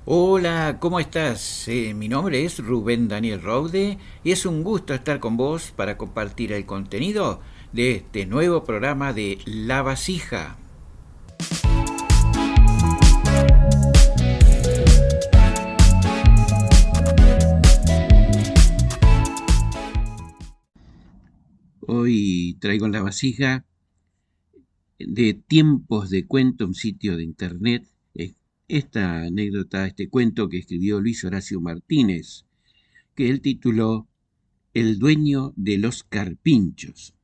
Hola, ¿cómo estás? Mi nombre es Rubén Daniel Raude y es un gusto estar con vos para compartir el contenido de este nuevo programa de La Vasija. Hoy traigo en La Vasija de Tiempos de Cuento, un sitio de internet, esta anécdota, este cuento que escribió Luis Horacio Martínez, que él tituló El dueño de los carpinchos.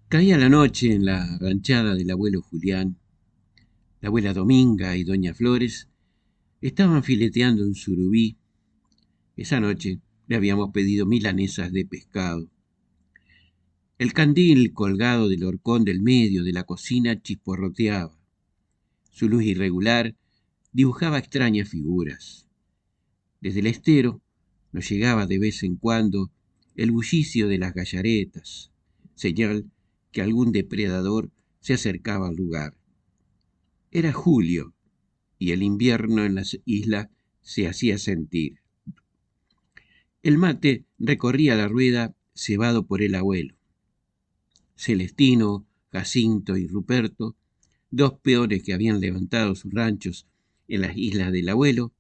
Caía la noche en la ranchada del abuelo Julián. La abuela Dominga y doña Flores estaban fileteando un surubí. Esa noche le habíamos pedido milanesas de pescado. El candil colgado del horcón del medio de la cocina chisporroteaba. Su luz irregular dibujaba extrañas figuras. Desde el estero nos llegaba de vez en cuando el bullicio de las gallaretas, señal que algún depredador se acercaba al lugar. Era julio y el invierno en la isla se hacía sentir. El mate recorría la rueda cebado por el abuelo. Celestino, Jacinto y Ruperto, dos peones que habían levantado sus ranchos en las islas del abuelo,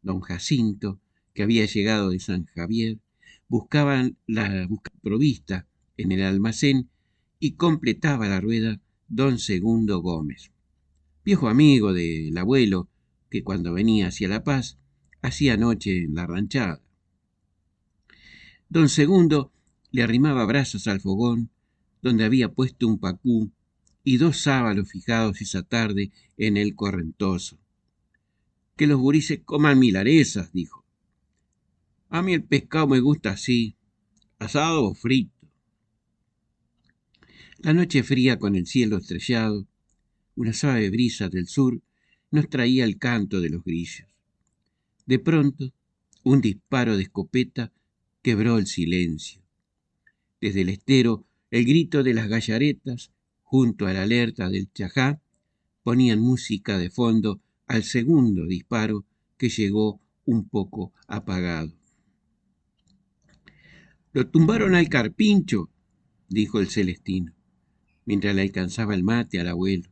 don Jacinto, que había llegado de San Javier, buscaban la provista en el almacén y completaba la rueda don Segundo Gómez, viejo amigo del abuelo que cuando venía hacia La Paz hacía noche en la ranchada. Don Segundo le arrimaba brazos al fogón donde había puesto un pacú y dos sábalos fijados esa tarde en el correntoso. Que los gurises coman milanesas, dijo. A mí el pescado me gusta así, asado o frito. La noche fría con el cielo estrellado, una suave brisa del sur nos traía el canto de los grillos. De pronto, un disparo de escopeta quebró el silencio. Desde el estero, el grito de las gallaretas, junto a la alerta del chajá, ponían música de fondo al segundo disparo que llegó un poco apagado. Lo tumbaron al carpincho, dijo el Celestino, mientras le alcanzaba el mate al abuelo.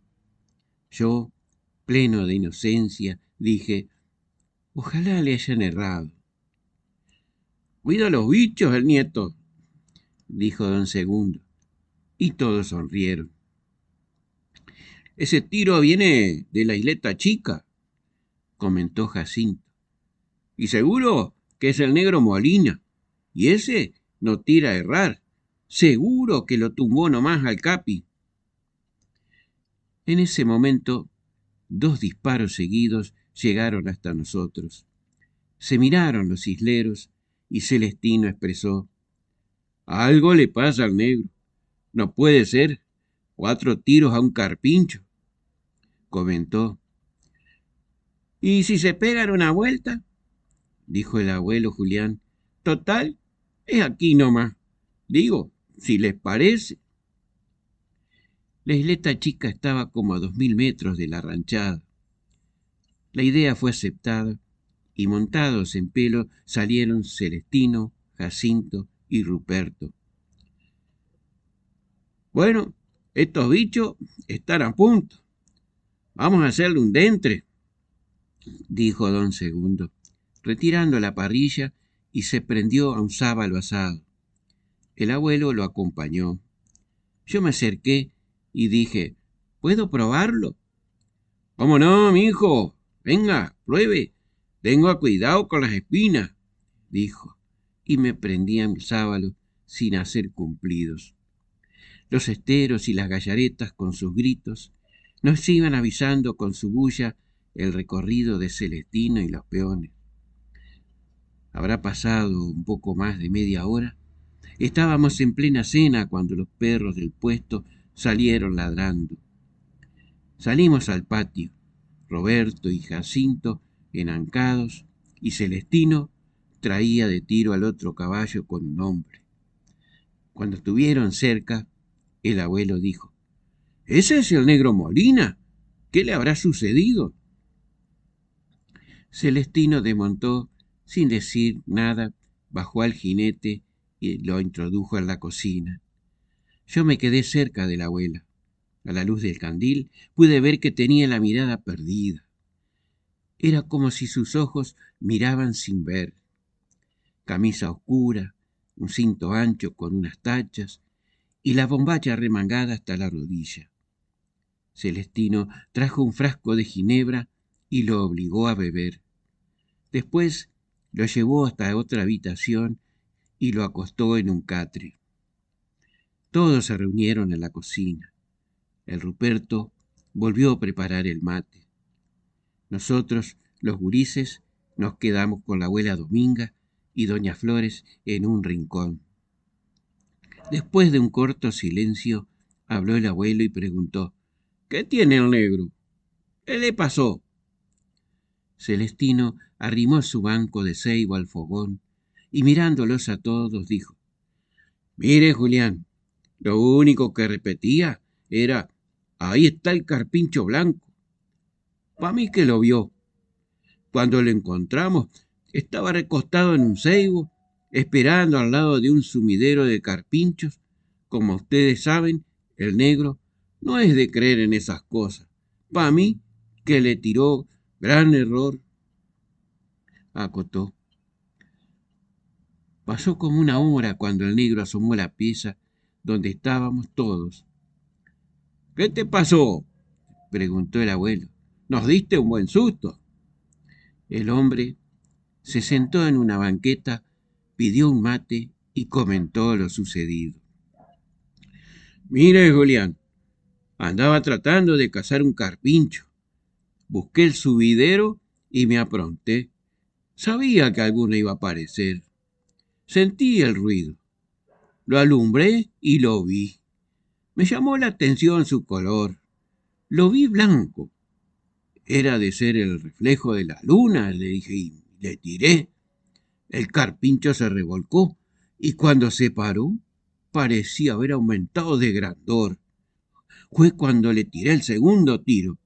Yo, pleno de inocencia, dije, ojalá le hayan errado. Cuida a los bichos, el nieto, dijo don Segundo, y todos sonrieron. Ese tiro viene de la isleta chica, comentó Jacinto. Y seguro que es el negro Molina. Y ese no tira a errar. Seguro que lo tumbó nomás al Capi. En ese momento, dos disparos seguidos llegaron hasta nosotros. Se miraron los isleros y Celestino expresó: algo le pasa al negro. No puede ser. 4 tiros a un carpincho, comentó. ¿Y si se pegan una vuelta? Dijo el abuelo Julián. Total, es aquí nomás. Digo, si les parece. La isleta chica estaba como a 2000 metros de la ranchada. La idea fue aceptada y montados en pelo salieron Celestino, Jacinto y Ruperto. Bueno, estos bichos están a punto. Vamos a hacerle un dentre, dijo don Segundo, retirando la parrilla y se prendió a un sábalo asado. El abuelo lo acompañó. Yo me acerqué y dije, ¿puedo probarlo? ¿Cómo no, mi hijo? Venga, pruebe. Tenga cuidado con las espinas, dijo, y me prendía el sábalo sin hacer cumplidos. Los esteros y las gallaretas con sus gritos nos iban avisando con su bulla el recorrido de Celestino y los peones. Habrá pasado un poco más de media hora. Estábamos en plena cena cuando los perros del puesto salieron ladrando. Salimos al patio, Roberto y Jacinto enancados, y Celestino traía de tiro al otro caballo con un hombre. Cuando estuvieron cerca, el abuelo dijo, ¿ese es el negro Molina? ¿Qué le habrá sucedido? Celestino desmontó sin decir nada, bajó al jinete y lo introdujo en la cocina. Yo me quedé cerca de la abuela. A la luz del candil pude ver que tenía la mirada perdida. Era como si sus ojos miraban sin ver. Camisa oscura, un cinto ancho con unas tachas y la bombacha remangada hasta la rodilla. Celestino trajo un frasco de ginebra y lo obligó a beber. Después lo llevó hasta otra habitación y lo acostó en un catre. Todos se reunieron en la cocina. El Ruperto volvió a preparar el mate. Nosotros, los gurises, nos quedamos con la abuela Dominga y doña Flores en un rincón. Después de un corto silencio, habló el abuelo y preguntó: ¿Qué tiene el negro? ¿Qué le pasó? Celestino arrimó su banco de ceibo al fogón y mirándolos a todos dijo: Mire, Julián, lo único que repetía era: ahí está el carpincho blanco. Pa' mí que lo vio. Cuando lo encontramos, estaba recostado en un ceibo, esperando al lado de un sumidero de carpinchos. Como ustedes saben, el negro no es de creer en esas cosas. Pa' mí que le tiró gran error, acotó. Pasó como una hora cuando el negro asomó a la pieza donde estábamos todos. ¿Qué te pasó?, preguntó el abuelo. Nos diste un buen susto. El hombre se sentó en una banqueta, pidió un mate y comentó lo sucedido. Mire, Julián, andaba tratando de cazar un carpincho. Busqué el subidero y me apronté. Sabía que alguno iba a aparecer. Sentí el ruido. Lo alumbré y lo vi. Me llamó la atención su color. Lo vi blanco. Era de ser el reflejo de la luna, le dije, y le tiré. El carpincho se revolcó y cuando se paró parecía haber aumentado de grandor. Fue cuando le tiré el segundo tiro.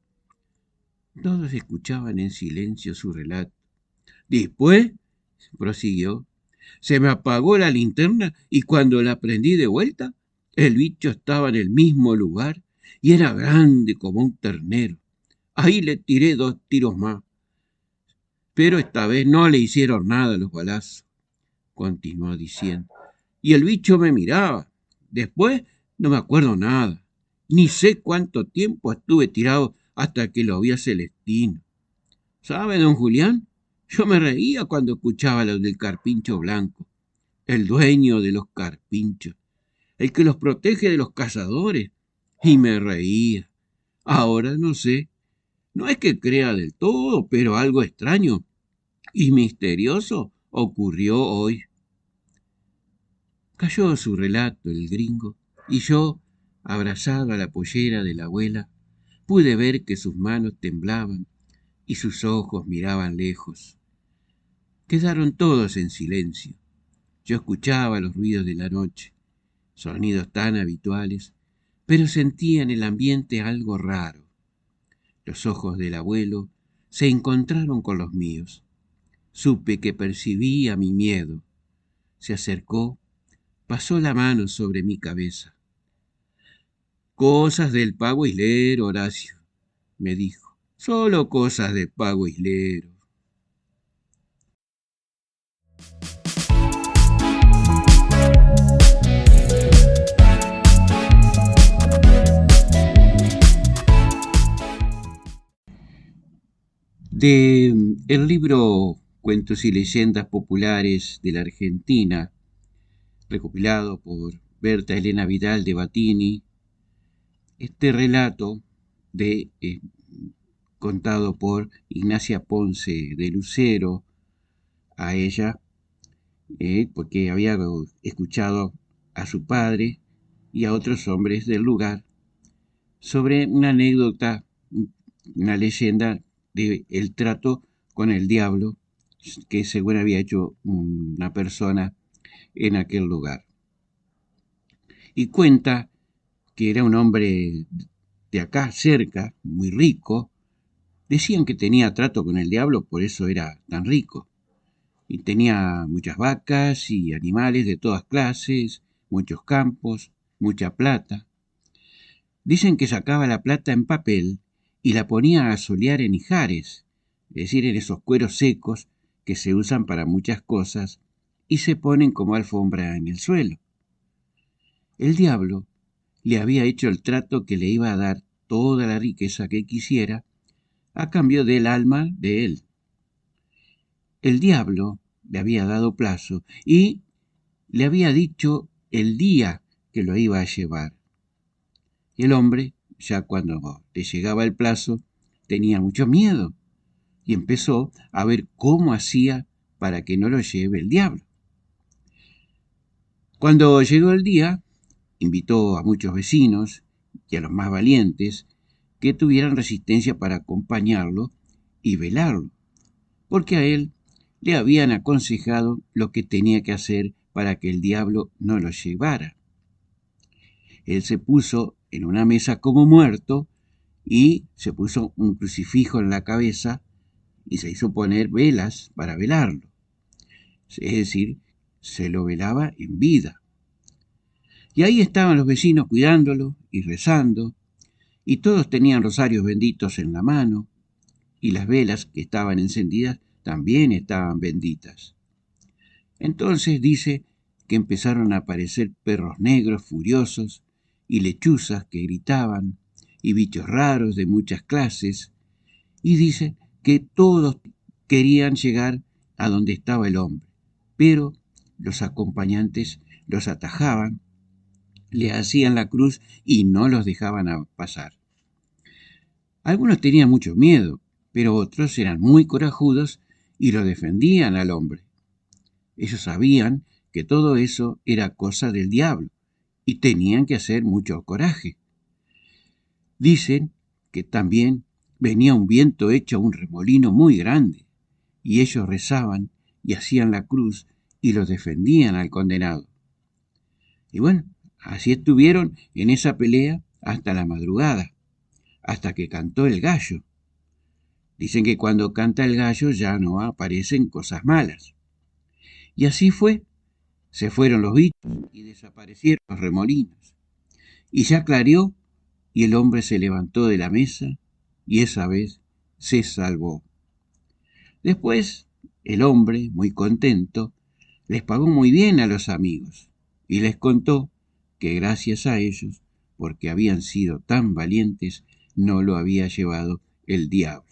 Todos escuchaban en silencio su relato. Después, prosiguió, se me apagó la linterna y cuando la prendí de vuelta, el bicho estaba en el mismo lugar y era grande como un ternero. Ahí le tiré 2 tiros más. Pero esta vez no le hicieron nada los balazos, continuó diciendo. Y el bicho me miraba. Después no me acuerdo nada. Ni sé cuánto tiempo estuve tirado hasta que lo vi a Celestino. ¿Sabe, don Julián? Yo me reía cuando escuchaba lo del carpincho blanco, el dueño de los carpinchos, el que los protege de los cazadores. Y me reía. Ahora no sé. No es que crea del todo, pero algo extraño y misterioso ocurrió hoy. Cayó su relato el gringo y yo, abrazado a la pollera de la abuela, pude ver que sus manos temblaban y sus ojos miraban lejos. Quedaron todos en silencio. Yo escuchaba los ruidos de la noche, sonidos tan habituales, pero sentía en el ambiente algo raro. Los ojos del abuelo se encontraron con los míos. Supe que percibía mi miedo. Se acercó, pasó la mano sobre mi cabeza. Cosas del pago islero, Horacio, me dijo. Solo cosas del pago islero. De el libro Cuentos y leyendas populares de la Argentina, recopilado por Berta Elena Vidal de Batini, este relato contado por Ignacia Ponce de Lucero, a ella, porque había escuchado a su padre y a otros hombres del lugar sobre una anécdota, una leyenda de el trato con el diablo que según había hecho una persona en aquel lugar. Y cuenta que era un hombre de acá cerca, muy rico, Decían que tenía trato con el diablo, por eso era tan rico. Y tenía muchas vacas y animales de todas clases, muchos campos, mucha plata. Dicen que sacaba la plata en papel y la ponía a solear en ijares, es decir, en esos cueros secos que se usan para muchas cosas y se ponen como alfombra en el suelo. El diablo le había hecho el trato que le iba a dar toda la riqueza que quisiera a cambio del alma de él. El diablo le había dado plazo y le había dicho el día que lo iba a llevar. Y el hombre, ya cuando le llegaba el plazo, tenía mucho miedo y empezó a ver cómo hacía para que no lo lleve el diablo. Cuando llegó el día, invitó a muchos vecinos y a los más valientes que tuvieran resistencia para acompañarlo y velarlo, porque a él le habían aconsejado lo que tenía que hacer para que el diablo no lo llevara. Él se puso en una mesa como muerto y se puso un crucifijo en la cabeza y se hizo poner velas para velarlo. Es decir, se lo velaba en vida. Y ahí estaban los vecinos cuidándolo y rezando, y todos tenían rosarios benditos en la mano, y las velas que estaban encendidas también estaban benditas. Entonces dice que empezaron a aparecer perros negros furiosos y lechuzas que gritaban y bichos raros de muchas clases, y dice que todos querían llegar a donde estaba el hombre, pero los acompañantes los atajaban, le hacían la cruz y no los dejaban pasar. Algunos tenían mucho miedo, pero otros eran muy corajudos y lo defendían al hombre. Ellos sabían que todo eso era cosa del diablo y tenían que hacer mucho coraje. Dicen que también venía un viento hecho un remolino muy grande, y ellos rezaban y hacían la cruz y los defendían al condenado. Y bueno, así estuvieron en esa pelea hasta la madrugada, hasta que cantó el gallo. Dicen que cuando canta el gallo ya no aparecen cosas malas. Y así fue. Se fueron los bichos y desaparecieron los remolinos. Y ya clareó y el hombre se levantó de la mesa y esa vez se salvó. Después, el hombre, muy contento, les pagó muy bien a los amigos y les contó que gracias a ellos, porque habían sido tan valientes, no lo había llevado el diablo.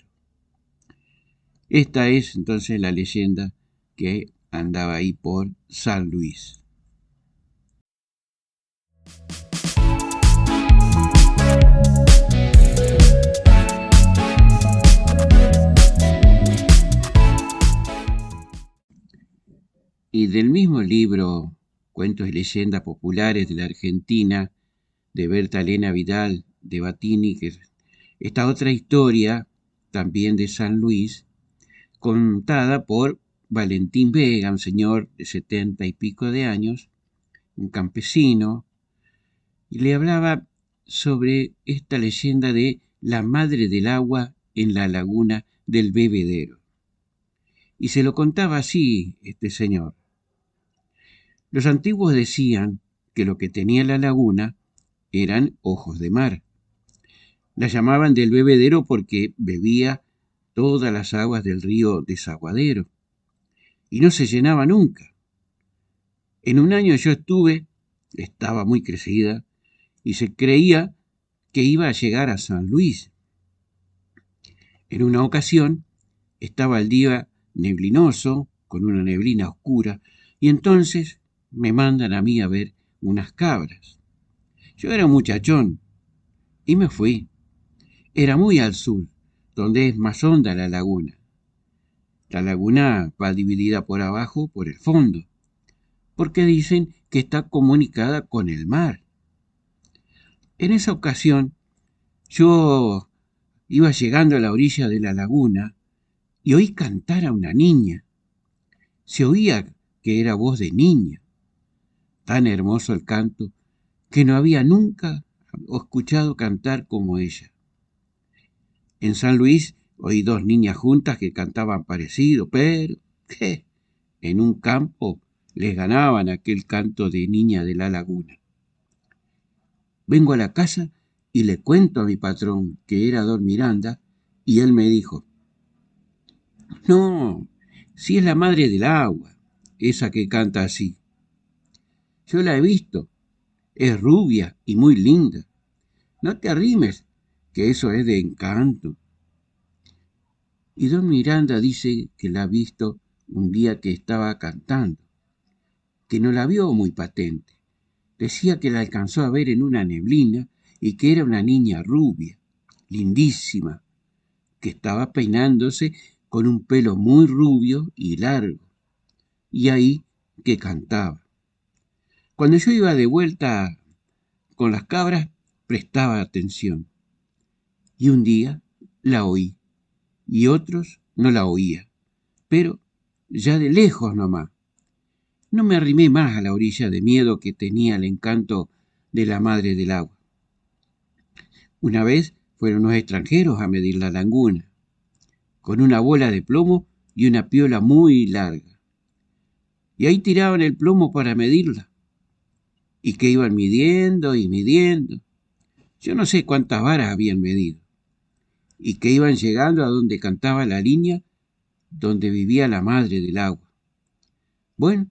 Esta es entonces la leyenda que andaba ahí por San Luis. Y del mismo libro, Cuentos y leyendas populares de la Argentina, de Berta Elena Vidal de Batini, que esta otra historia, también de San Luis, contada por Valentín Vega, un señor de 70 y pico de años, un campesino, y le hablaba sobre esta leyenda de la madre del agua en la laguna del Bebedero. Y se lo contaba así este señor. Los antiguos decían que lo que tenía la laguna eran ojos de mar. La llamaban del Bebedero porque bebía todas las aguas del río Desaguadero y no se llenaba nunca. En un año yo estaba muy crecida y se creía que iba a llegar a San Luis. En una ocasión estaba el día neblinoso, con una neblina oscura, y entonces me mandan a mí a ver unas cabras. Yo era un muchachón y me fui. Era muy al sur, donde es más honda la laguna. La laguna va dividida por abajo por el fondo, porque dicen que está comunicada con el mar. En esa ocasión yo iba llegando a la orilla de la laguna y oí cantar a una niña. Se oía que era voz de niña. Tan hermoso el canto que no había nunca escuchado cantar como ella. En San Luis Oí dos niñas juntas que cantaban parecido, pero ¿qué? En un campo les ganaban aquel canto de niña de la laguna. Vengo a la casa y le cuento a mi patrón que era don Miranda, y él me dijo: no, si es la madre del agua, esa que canta así. Yo la he visto, es rubia y muy linda. No te arrimes, que eso es de encanto. Y don Miranda dice que la ha visto un día que estaba cantando, que no la vio muy patente. Decía que la alcanzó a ver en una neblina y que era una niña rubia, lindísima, que estaba peinándose con un pelo muy rubio y largo, y ahí que cantaba. Cuando yo iba de vuelta con las cabras, prestaba atención, y un día la oí, y otros no la oía, pero ya de lejos nomás. No me arrimé más a la orilla de miedo que tenía el encanto de la madre del agua. Una vez fueron unos extranjeros a medir la laguna, con una bola de plomo y una piola muy larga. Y ahí tiraban el plomo para medirla, y que iban midiendo y midiendo. Yo no sé cuántas varas habían medido, y que iban llegando a donde cantaba la línea donde vivía la madre del agua. Bueno,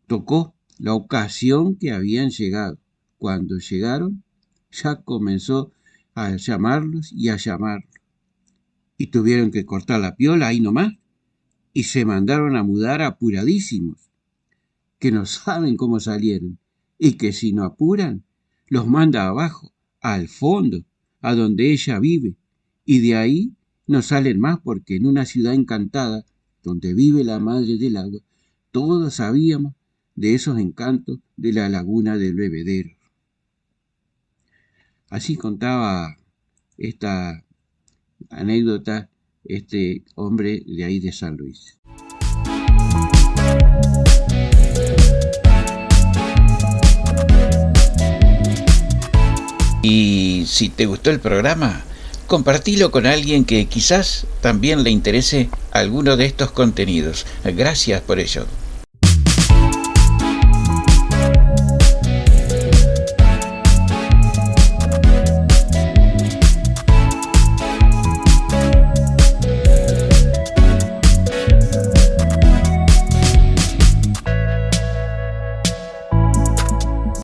tocó la ocasión que habían llegado. Cuando llegaron, ya comenzó a llamarlos y a llamarlos. Y tuvieron que cortar la piola ahí nomás, y se mandaron a mudar apuradísimos, que no saben cómo salieron, y que si no apuran, los manda abajo, al fondo, a donde ella vive, y de ahí no salen más porque en una ciudad encantada, donde vive la madre del agua, todos sabíamos de esos encantos de la laguna del Bebedero. Así contaba esta anécdota este hombre de ahí de San Luis. Y si te gustó el programa, compartilo con alguien que quizás también le interese alguno de estos contenidos. Gracias por ello.